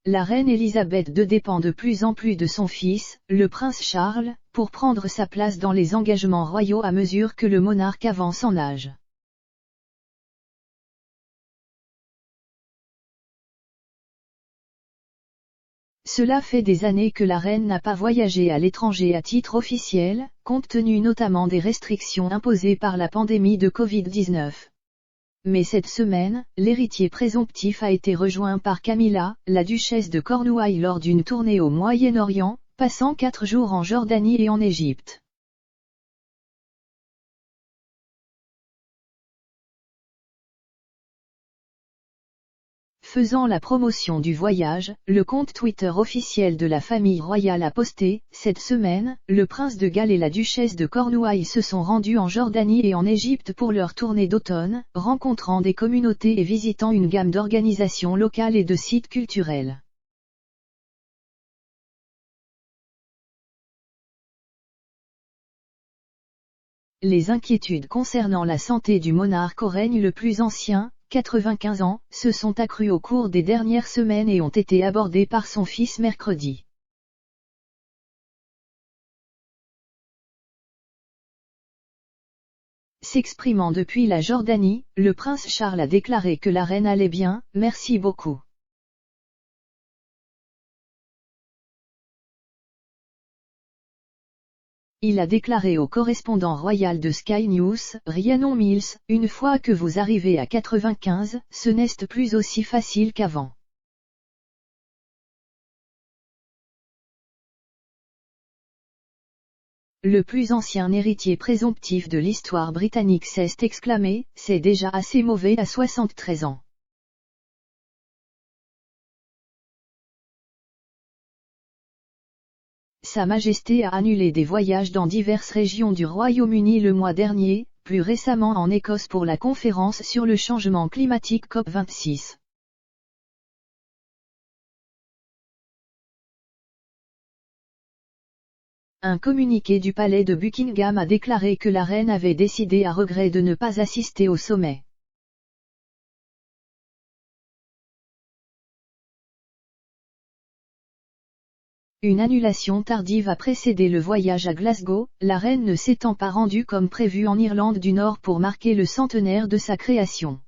la reine Elisabeth II dépend de plus en plus de son fils, le prince Charles, pour prendre sa place dans les engagements royaux à mesure que le monarque avance en âge. Cela fait des années que la reine n'a pas voyagé à l'étranger à titre officiel, compte tenu notamment des restrictions imposées par la pandémie de Covid-19. Mais cette semaine, l'héritier présomptif a été rejoint par Camilla, la duchesse de Cornouailles lors d'une tournée au Moyen-Orient, passant 4 jours en Jordanie et en Égypte. Faisant la promotion du voyage, le compte Twitter officiel de la famille royale a posté, cette semaine, le prince de Galles et la duchesse de Cornouailles se sont rendus en Jordanie et en Égypte pour leur tournée d'automne, rencontrant des communautés et visitant une gamme d'organisations locales et de sites culturels. Les inquiétudes concernant la santé du monarque au règne le plus ancien, 95 ans, se sont accrues au cours des dernières semaines et ont été abordées par son fils mercredi. S'exprimant depuis la Jordanie, le prince Charles a déclaré que la reine allait bien, merci beaucoup. Il a déclaré au correspondant royal de Sky News, Rhiannon Mills, une fois que vous arrivez à 95, ce n'est plus aussi facile qu'avant. Le plus ancien héritier présomptif de l'histoire britannique s'est exclamé, c'est déjà assez mauvais à 73 ans. Sa Majesté a annulé des voyages dans diverses régions du Royaume-Uni le mois dernier, plus récemment en Écosse pour la conférence sur le changement climatique COP26. Un communiqué du palais de Buckingham a déclaré que la reine avait décidé à regret de ne pas assister au sommet. Une annulation tardive a précédé le voyage à Glasgow, la reine ne s'étant pas rendue comme prévu en Irlande du Nord pour marquer le centenaire de sa création.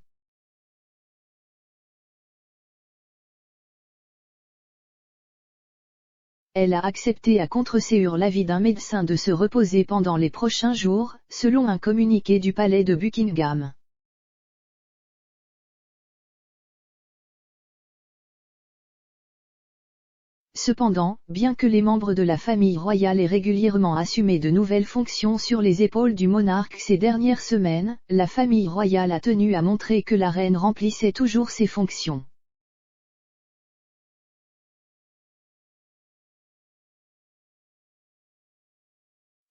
Elle a accepté à contre-ségur l'avis d'un médecin de se reposer pendant les prochains jours, selon un communiqué du palais de Buckingham. Cependant, bien que les membres de la famille royale aient régulièrement assumé de nouvelles fonctions sur les épaules du monarque ces dernières semaines, la famille royale a tenu à montrer que la reine remplissait toujours ses fonctions.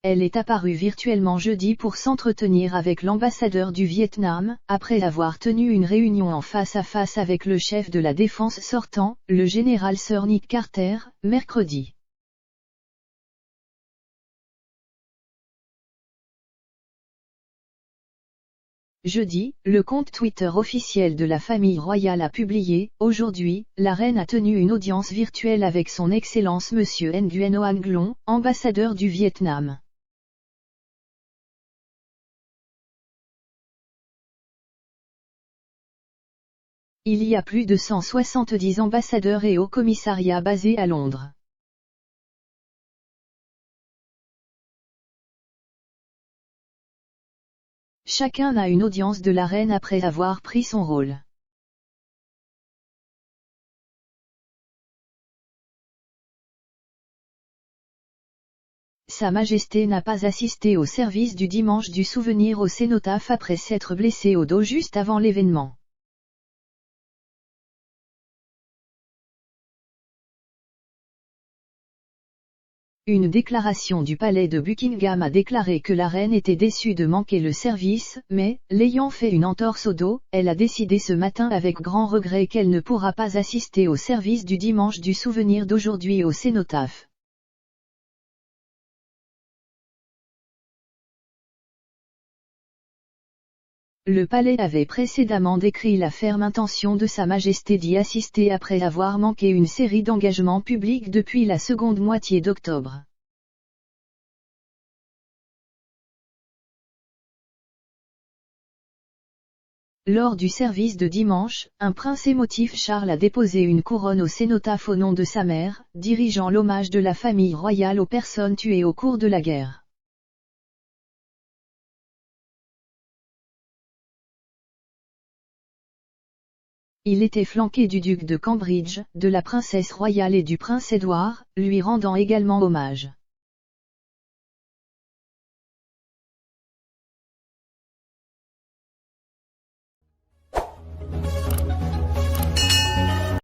Elle est apparue virtuellement jeudi pour s'entretenir avec l'ambassadeur du Vietnam, après avoir tenu une réunion en face à face avec le chef de la défense sortant, le général Sir Nick Carter, mercredi. Jeudi, le compte Twitter officiel de la famille royale a publié, aujourd'hui, la reine a tenu une audience virtuelle avec son Excellence Monsieur Nguyen Oanh Glong, ambassadeur du Vietnam. Il y a plus de 170 ambassadeurs et hauts commissariats basés à Londres. Chacun a une audience de la reine après avoir pris son rôle. Sa Majesté n'a pas assisté au service du dimanche du souvenir au cénotaphe après s'être blessée au dos juste avant l'événement. Une déclaration du palais de Buckingham a déclaré que la reine était déçue de manquer le service, mais, l'ayant fait une entorse au dos, elle a décidé ce matin avec grand regret qu'elle ne pourra pas assister au service du dimanche du souvenir d'aujourd'hui au cénotaphe. Le palais avait précédemment décrit la ferme intention de Sa Majesté d'y assister après avoir manqué une série d'engagements publics depuis la seconde moitié d'octobre. Lors du service de dimanche, un prince émotif Charles a déposé une couronne au cénotaphe au nom de sa mère, dirigeant l'hommage de la famille royale aux personnes tuées au cours de la guerre. Il était flanqué du duc de Cambridge, de la princesse royale et du prince Édouard, lui rendant également hommage.